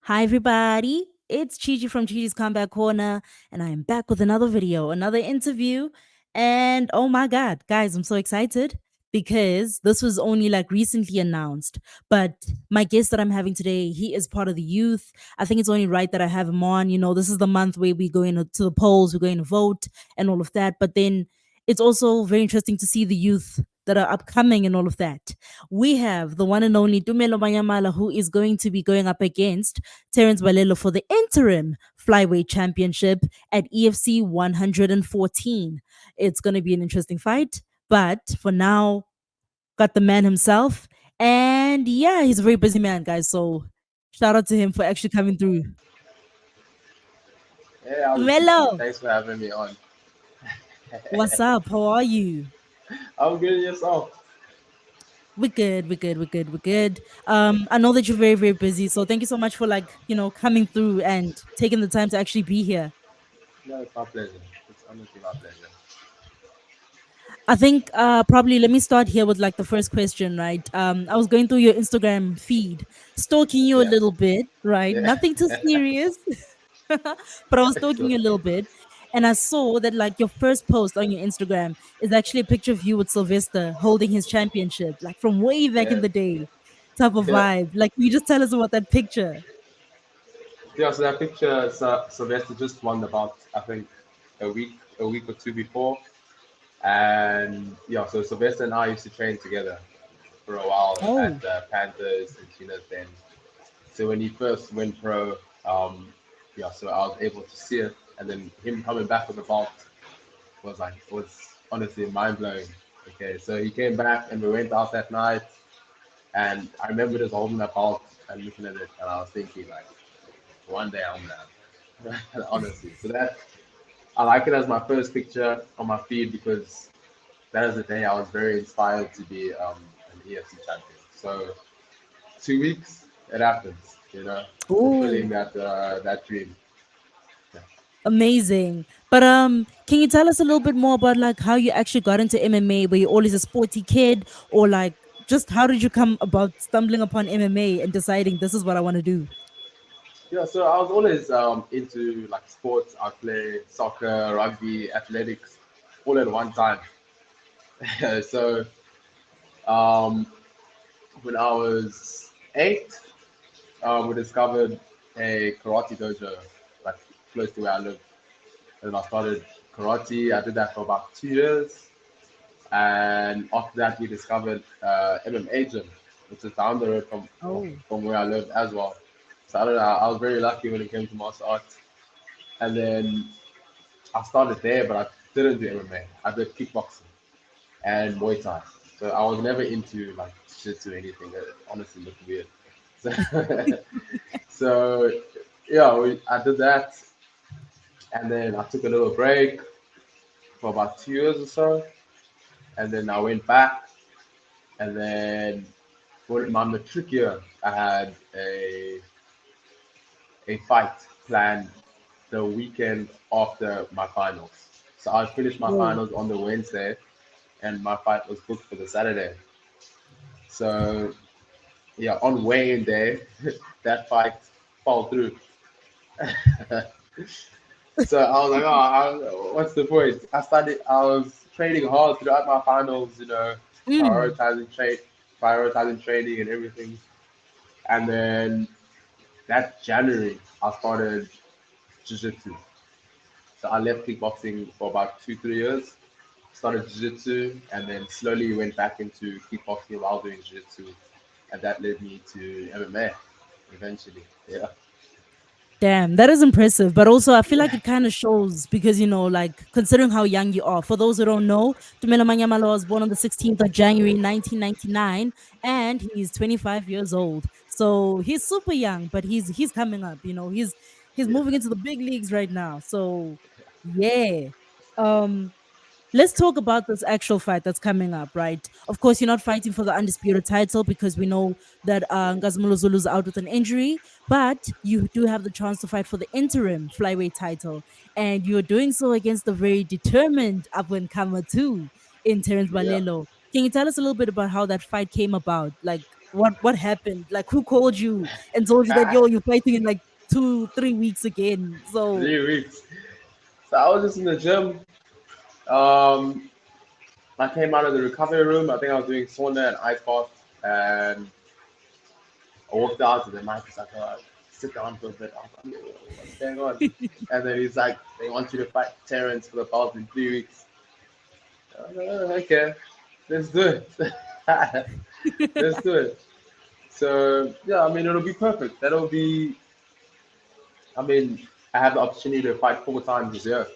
Hi, everybody. It's Chichi from Chichi's Comeback Corner, and I am back with another video, another interview. And oh my God, guys, I'm so excited because this was only like recently announced. But my guest that I'm having today, he is part of the youth. I think it's only right that I have him on. This is the month where we're going to the polls, we're going to vote, and all of that. But then it's also very interesting to see the youth that are upcoming and all of that. We have the one and only Tumelo Manyamala, who is going to be going up against Terence Balelo for the interim flyweight championship at EFC 114. It's going to be an interesting fight, but for now, got the man himself. And yeah, he's a very busy man, guys. So shout out to him for actually coming through. Hey, Alex, Melo, thanks for having me on. what's up? How are you? I'm good yourself. We're good, we're good, we're good, we're good. I know that you're very, very busy. So thank you so much for coming through and taking the time to actually be here. No, it's my pleasure. It's honestly my pleasure. I think probably let me start here with like the first question, right? I was going through your Instagram feed, stalking you a Yeah, little bit, right? yeah, Nothing too serious, but I was stalking sure. you a little bit, and I saw that like your first post on your Instagram is actually a picture of you with Sylvester holding his championship, like from way back in Yeah, the day, type of yeah. vibe. Like, can you just tell us about that picture? Yeah, so that picture, Sylvester just won the bout, I think, a week or two before. And yeah, so Sylvester and I used to train together for a while Oh, at Panthers and Chinas then. So when he first went pro, yeah, so I was able to see it. And then him coming back with the bout was honestly mind blowing. Okay, so he came back and we went out that night, and I remember just holding that ball and looking at it, and I was thinking like, one day I'm gonna have, honestly. So that I like it as my first picture on my feed because that is the day I was very inspired to be an EFC champion. So 2 weeks, it happens, fulfilling oh, that dream. Yeah. amazing. But can you tell us a little bit more about like how you actually got into MMA? Were you always a sporty kid, or like just how did you come about stumbling upon MMA and deciding this is what I want to do? Yeah, so I was always into like sports. I play soccer, rugby, athletics, all at one time. So um, when I was 8, we discovered a karate dojo like close to where I live, and I started karate. I did that for about 2 years, and after that we discovered MMA gym, which is down the road Oh, from where I live as well. So I don't know. I was very lucky when it came to martial arts, and then I started there, but I didn't do MMA. I did kickboxing and Muay Thai. So I was never into like jiu-jitsu or anything. It honestly looked weird. So, so yeah, I did that, and then I took a little break for about 2 years or so, and then I went back, and then for my matric year, I had a fight planned the weekend after my finals. So I finished my oh, finals on the Wednesday, and my fight was booked for the Saturday. So yeah, on weighing day, that fight fell through. So I was like, what's the point? I was training hard throughout my finals, mm. prioritizing trade, prioritizing training and everything. And then that January, I started jiu-jitsu. So I left kickboxing for about 2, 3 years, started jiu-jitsu, and then slowly went back into kickboxing while doing jiu-jitsu, and that led me to MMA eventually. Yeah. Damn, that is impressive. But also, I feel like it kind of shows because, like considering how young you are. For those who don't know, Tumelo Manyamala was born on the 16th of January, 1999, and he's 25 years old. So he's super young, but he's coming up. He's Yeah. moving into the big leagues right now. So yeah. Um, let's talk about this actual fight that's coming up, right? Of course, you're not fighting for the undisputed title because we know that Ngazumulo Zulu's out with an injury, but you do have the chance to fight for the interim flyweight title. And you're doing so against the very determined up and comer, too, in Terence Yeah. Balelo. Can you tell us a little bit about how that fight came about? Like, What happened? Like, who called you and told you that yo, you're fighting in like 2-3 weeks again? So 3 weeks. So I was just in the gym. Um, I came out of the recovery room. I think I was doing sauna and ice bath, and I walked out, and the Mike was like, sit down for a bit. I was like, what's going on? And then he's like, they want you to fight Terence for the belt in 3 weeks. I was like, okay, let's do it. Let's do it. So yeah, I mean, it'll be perfect. That'll be. I mean, I have the opportunity to fight 4 times this year,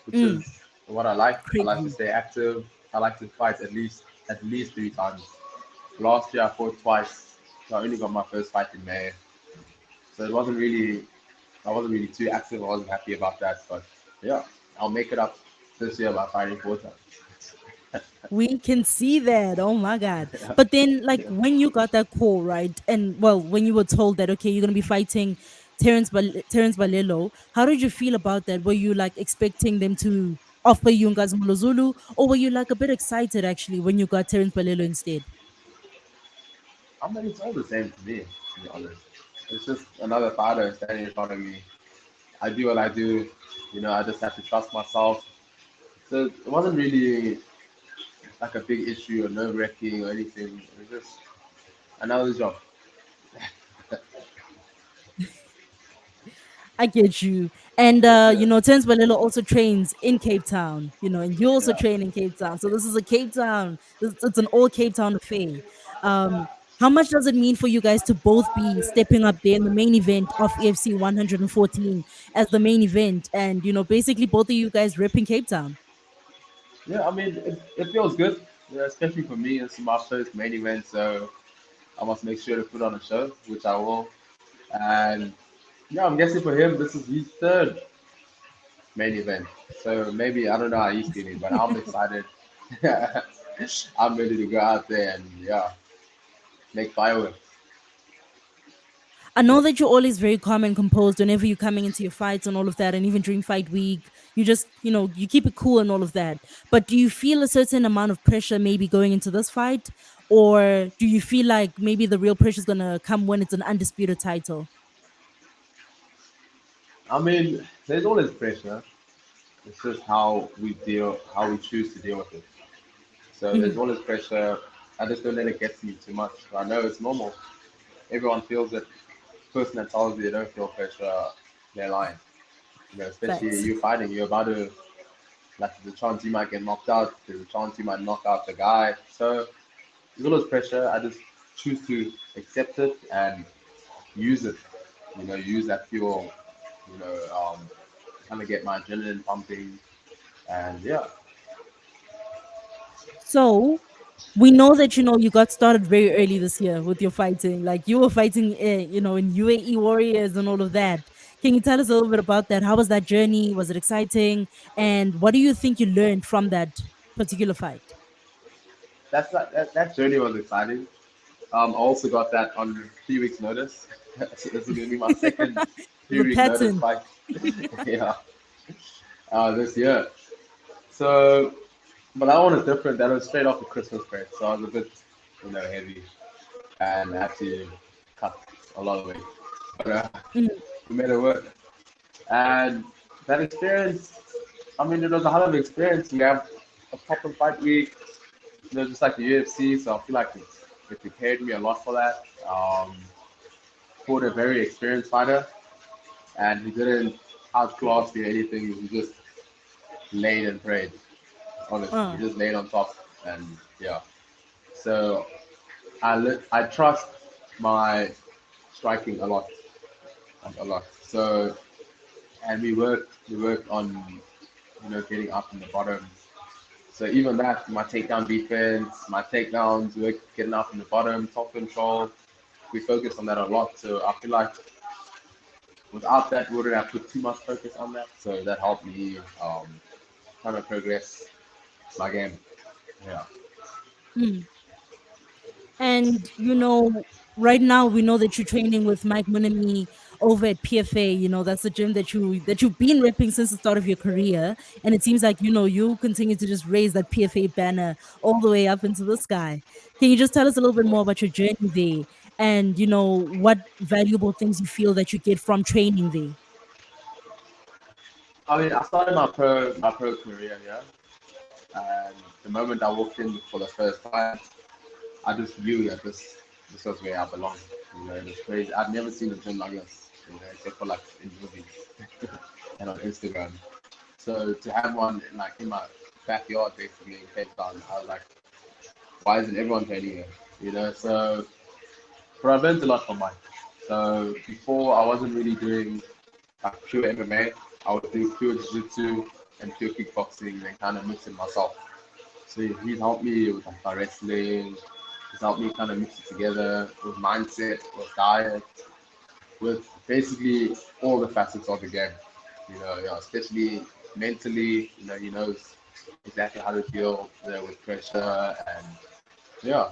which mm, is what I like. I like to crazy. stay active. I like to fight at least 3 times. Last year I fought twice. So I only got my first fight in May, so it wasn't really. I wasn't really too active. I wasn't happy about that, but yeah, I'll make it up this year by fighting 4 times. We can see that. Oh my God. But then, like, Yeah. when you got that call, right? And well, when you were told that, okay, you're going to be fighting Terence Balelo, how did you feel about that? Were you like expecting them to offer you Ngazumulo Zulu, or were you like a bit excited actually when you got Terence Balelo instead? I mean, it's all the same to me, to be honest. It's just another fighter standing in front of me. I do what I do. I just have to trust myself. So it wasn't really like a big issue or nerve wracking or anything. It was just another job. I get you. And Yeah, Terence Balelo also trains in Cape Town, and you also yeah. train in Cape Town. So this is a Cape Town, it's an all Cape Town affair. Um, how much does it mean for you guys to both be stepping up there in the main event of EFC 114 as the main event, and basically both of you guys repping Cape Town? Yeah, I mean, it feels good, especially for me. It's my first main event, so I must make sure to put on a show, which I will. And yeah, I'm guessing for him, this is his third main event. So maybe, I don't know how he's feeling, but I'm excited. I'm ready to go out there and, yeah, make fireworks. I know that you're always very calm and composed whenever you're coming into your fights and all of that, and even during fight week, you just, you keep it cool and all of that. But do you feel a certain amount of pressure maybe going into this fight, or do you feel like maybe the real pressure is gonna come when it's an undisputed title? I mean, there's always pressure. It's just how we choose to deal with it. So there's Mhm. always pressure. I just don't let it get to me too much. I know it's normal. Everyone feels it. Person that tells you they don't feel pressure, they're lying. Especially Facts. you fighting, you're about to, like, there's a chance you might get knocked out. There's a chance you might knock out the guy. So there's always pressure. I just choose to accept it and use it. Use that fuel. You know, um, kind of get my adrenaline pumping, and yeah. So we know that you got started very early this year with your fighting. Like you were fighting, in UAE Warriors and all of that. Can you tell us a little bit about that? How was that journey? Was it exciting? And what do you think you learned from that particular fight? That journey was exciting. I also got that on 3 weeks' notice. So this is gonna be my second three The week notice pattern. fight. Yeah, this year. So, but that one is different. That was straight off the Christmas break, so I was a bit, heavy, and I had to cut a lot of weight. But Mm, we made it work. And that experience, I mean, it was a hell of an experience. We have a proper fight week, just like the UFC. So I feel like it prepared me a lot for that. Fought a very experienced fighter, and he didn't outclass me or anything. He just laid and prayed. Honestly, he uh. just laid on top, and yeah. So I trust my striking a lot. So, and we worked on getting up in the bottom. So even that, my takedown defense, my takedowns, we're getting up in the bottom, top control. We focus on that a lot. So I feel like without that, we wouldn't have put too much focus on that. So that helped me kind of progress my game. Yeah. Mm. And right now we know that you're training with Mike Munami over at PFA. That's the gym that you've been repping since the start of your career, and it seems like you continue to just raise that PFA banner all the way up into the sky. Can you just tell us a little bit more about your journey there, and what valuable things you feel that you get from training there? I mean, I started my pro career here, and the moment I walked in for the first time, I just knew that this was where I belong. It was crazy. I'd never seen a gym like this, except for like in movies and on Instagram. So to have one in my backyard, basically in Cape Town, I was like, why isn't everyone training here? So but I've learned a lot from mine. So before I wasn't really doing like pure MMA. I would do pure jiu-jitsu and pure kickboxing and kind of mixing myself. So he's helped me with like my wrestling. He's helped me kind of mix it together with mindset, with diet, with basically all the facets of the game. Yeah, especially mentally. He knows exactly how to deal with pressure and yeah.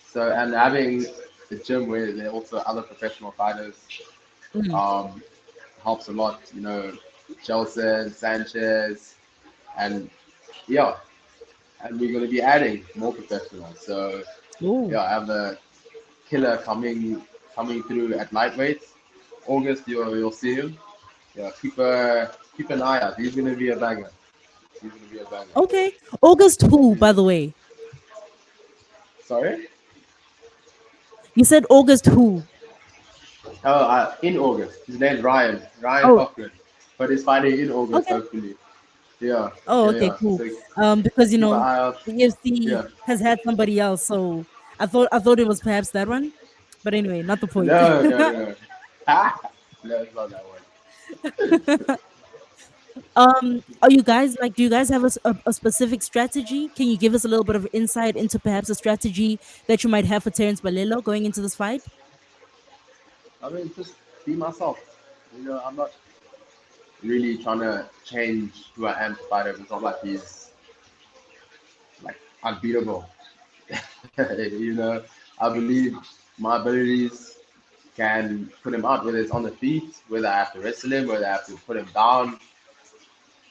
So and having the gym where there are also other professional fighters Mm. um, helps a lot. Chelsea, Sanchez, and yeah, and we're going to be adding more professionals. So Oh, yeah, I have a killer coming through at lightweight. August, you'll see him. Yeah, keep an eye out. He's going to be a banger. He's going to be a banger. okay. August who, He's, by the way? sorry? You said August who? Oh, in August. His name's Ryan Oh, Cochran. But he's fighting in August, okay. hopefully. Yeah, Oh, yeah, okay, yeah. cool. So Because keep an eye out. the EFC Yeah. has had somebody else, so I thought it was perhaps that one. But anyway, not the point. No, no, no. No, it's not that one. Are you guys like? Do you guys have a specific strategy? Can you give us a little bit of insight into perhaps a strategy that you might have for Terence Balelo going into this fight? I mean, just be myself. I'm not really trying to change who I am to fight him. It's not like he's like unbeatable. you know, I believe my abilities can put him out, whether it's on the feet, whether I have to wrestle him, whether I have to put him down,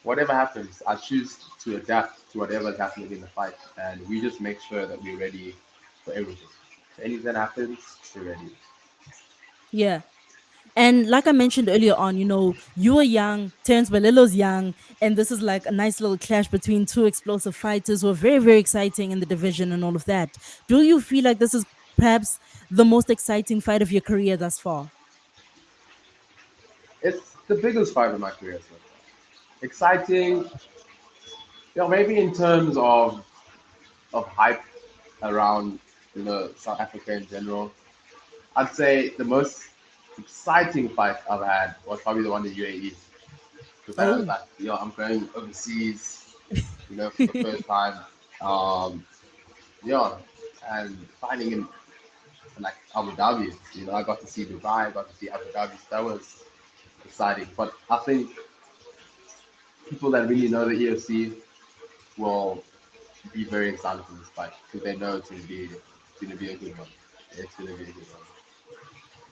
whatever happens, I choose to adapt to whatever's happening in the fight, and we just make sure that we're ready for everything. If anything happens, we're ready. Yeah. And like I mentioned earlier on, you are young, Terence Balelo's young, and this is like a nice little clash between two explosive fighters who are very, very exciting in the division and all of that. Do you feel like this is perhaps the most exciting fight of your career thus far? It's the biggest fight of my career so far. Exciting, maybe in terms of hype around South Africa in general. I'd say the most exciting fight I've had was probably the one in UAE because I was Oh, like, I'm going overseas, for the first time. Um, yeah, and fighting in like Abu Dhabi, I got to see Dubai, I got to see Abu Dhabi. So that was exciting. But I think people that really know the EFC will be very excited for this fight because they know it's gonna be a good one. It's gonna be a good one.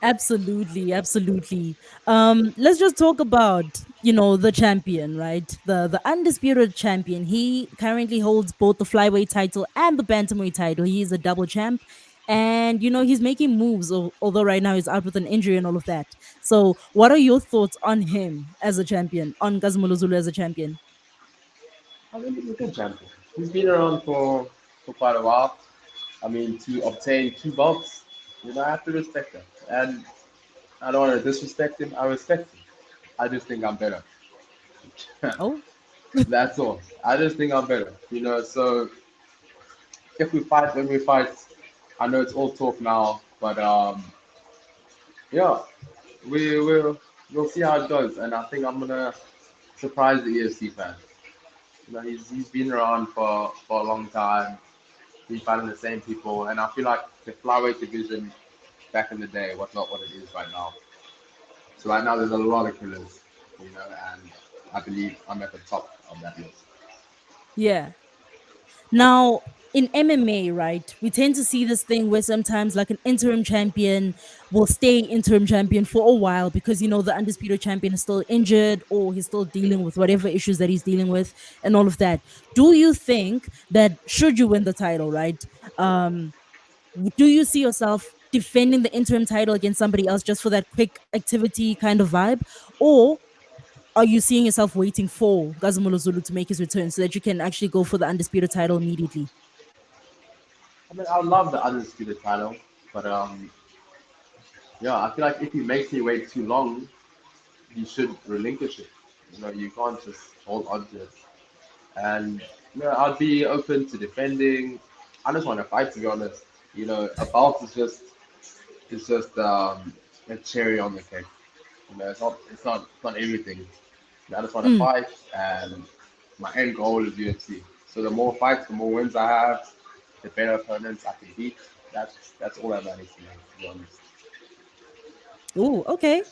absolutely, absolutely. Let's just talk about, the champion, right? The undisputed champion. He currently holds both the flyweight title and the bantamweight title. He is a double champ. And he's making moves, although right now he's out with an injury and all of that. So, what are your thoughts on him as a champion, on Kazumulo Zulu as a champion? I mean, he's a good champion. He's been around for quite a while. I mean, to obtain two belts, I have to respect him. And I don't want to disrespect him. I respect him. I just think I'm better. Oh, That's all. I just think I'm better. So if we fight, when we fight, I know it's all talk now, but yeah, we'll see how it goes. And I think I'm gonna surprise the EFC fans. He's been around for a long time. He's fighting the same people, and I feel like the flyweight division back in the day was not what it is right now. So right now there's a lot of killers, and I believe I'm at the top of that list. yeah. Now, in MMA, right, we tend to see this thing where sometimes like an interim champion will stay interim champion for a while because the undisputed champion is still injured or he's still dealing with whatever issues that he's dealing with and all of that. Do you think that should you win the title, right? Um, do you see yourself defending the interim title against somebody else just for that quick activity kind of vibe? Or are you seeing yourself waiting for Gazumulo Zulu to make his return so that you can actually go for the undisputed title immediately? I mean, I would love the undisputed title, but yeah, I feel like if he makes me wait too long, he should relinquish it. You can't just hold on to it. And I'd be open to defending. I just want to fight, to be honest. A belt is just a cherry on the cake. It's not everything. I just want to Mm. fight, and my end goal is UFC. So the more fights, the more wins I have, the better opponents I can beat. That's all that matters to be honest. Oh, okay.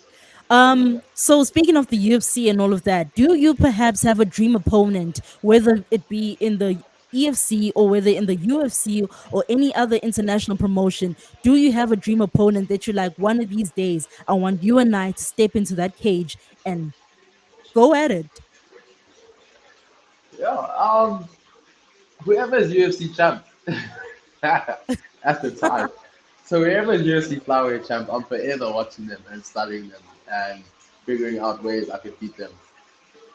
So speaking of the UFC and all of that, do you perhaps have a dream opponent, whether it be in the EFC or whether in the UFC or any other international promotion? Do you have a dream opponent that you like one of these days? I want you and I to step into that cage and go at it. Yeah, whoever is UFC champ at the time. So whoever is UFC flyweight champ, I'm forever watching them and studying them and figuring out ways I could beat them.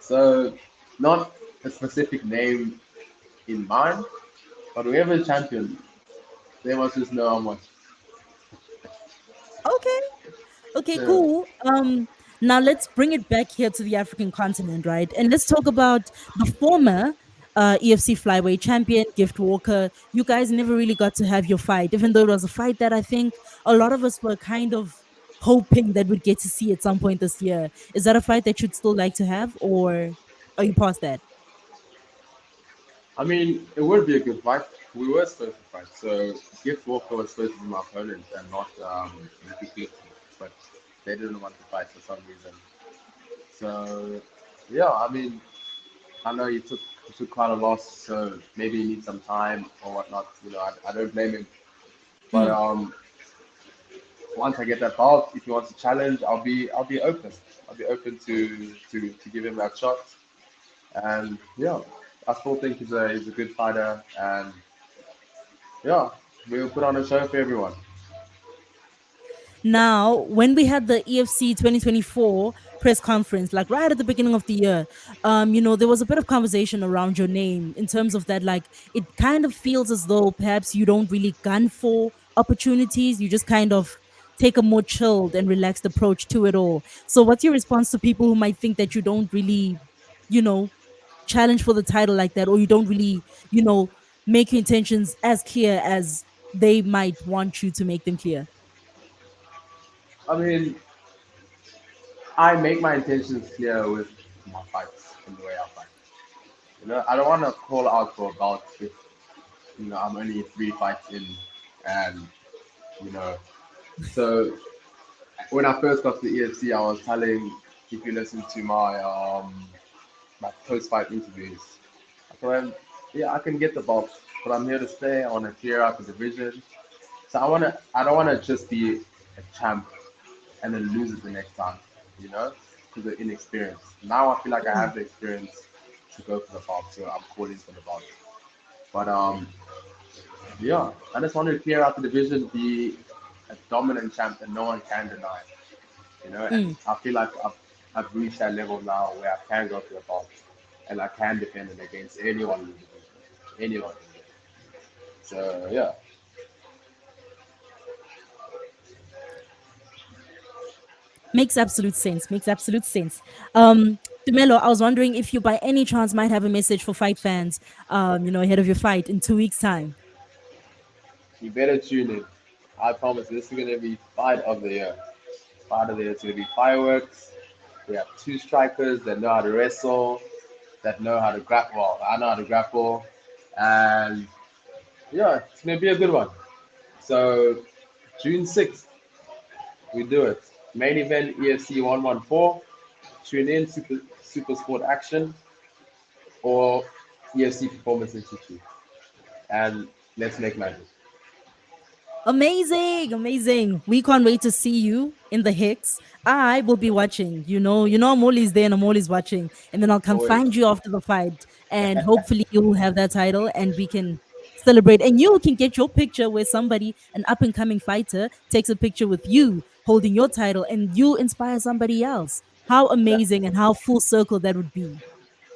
So not a specific name in mind, but whoever is champion, they must just know how much. Okay. Okay, Yeah. cool. Now let's bring it back here to the African continent, right? And let's talk about the former EFC flyweight champion, Gift Walker. You guys never really got to have your fight, even though it was a fight that I think a lot of us were kind of hoping that we'd get to see at some point this year. Is that a fight that you'd still like to have, or are you past that? I mean, it would be a good fight. We were supposed to fight. So Gift Walker was supposed to be my opponent and not Ricky Clifton, but they didn't want to fight for some reason. So yeah, I mean, I know he took quite a loss, so maybe he needs some time or whatnot. I don't blame him. But Mm. once I get that belt, if he wants to challenge, I'll be open. I'll be open to give him that shot. And yeah, I still think he's a good fighter, and yeah, we'll put on a show for everyone. Now, when we had the EFC 2024 press conference, like right at the beginning of the year, there was a bit of conversation around your name in terms of that, like it kind of feels as though perhaps you don't really gun for opportunities, you just kind of take a more chilled and relaxed approach to it all. So, what's your response to people who might think that you don't really, you know, challenge for the title like that, or you don't really, make your intentions as clear as they might want you to make them clear? I mean, I make my intentions clear with my fights and the way I fight. I don't want to call out for a bout if I'm only 3 fights in, and you know. So when I first got to the EFC, I was telling, if you listen to my post-fight interviews, I told him, yeah, I can get the bout, but I'm here to stay. I want to clear out the division. So I don't want to just be a champ and then lose it the next time, because of inexperience. Now I feel like I have the experience to go for the bout, so I'm calling for the bout. But yeah, I just want to clear out the division, be a dominant champ that no one can deny. And Mm. I feel like I've reached that level now where I can go for the bout and I can defend it against anyone in the division, anyone. So yeah, Makes absolute sense. Makes absolute sense. Um, Tumelo, I was wondering if you by any chance might have a message for fight fans, ahead of your fight in 2 weeks' time. you better tune in. I promise this is gonna be fight of the year. Fight of the year. It's gonna be fireworks. We have two strikers that know how to wrestle, that know how to grapple. Well, I know how to grapple, and yeah, it's gonna be a good one. So June 6th, we do it. Main event EFC 114. Tune in Super Sport Action or EFC Performance Institute. And Let's make magic. Amazing, amazing. We can't wait to see you in the Hicks. I will be watching. I'm always there and I'm always watching. And then I'll come Always. find you after the fight. And hopefully you will have that title and we can celebrate. And you can get your picture where somebody, an up and coming fighter, takes a picture with you holding your title and you inspire somebody else. How That, amazing and how full circle that would be.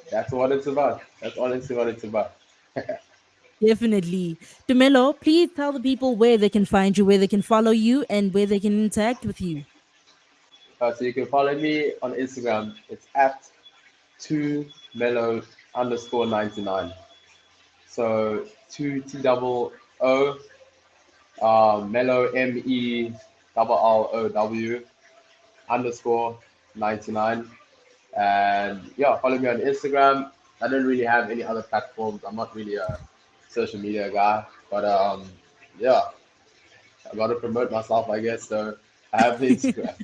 that's what it's about. That's honestly what it's about. Definitely. Tumelo, please tell the people where they can find you, where they can follow you, and where they can interact with you. So you can follow me on Instagram. It's at 2melo underscore 99. So 2 T Melo MELLOW underscore 99. And yeah, follow me on Instagram. I don't really have any other platforms. I'm not really a social media guy, but yeah, I got to promote myself, I guess. So I have the Instagram.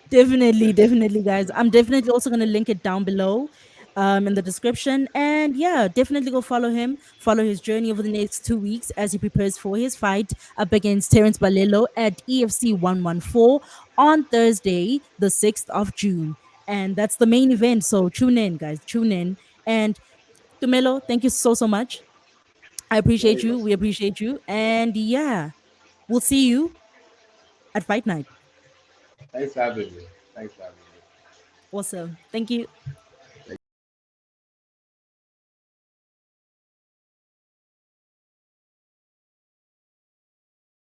Definitely, definitely, guys. I'm definitely also going to link it down below in the description. And yeah, definitely go follow him, follow his journey over the next 2 weeks as he prepares for his fight up against Terence Balelo at EFC 114 on Thursday, the 6th of June. And that's the main event. So tune in, guys, tune in. And Tumelo, thank you so, so much. I No, appreciate you you. must. We appreciate you. And yeah, we'll see you at fight night. Thanks for having me. Thanks for having me. Awesome. Thank you.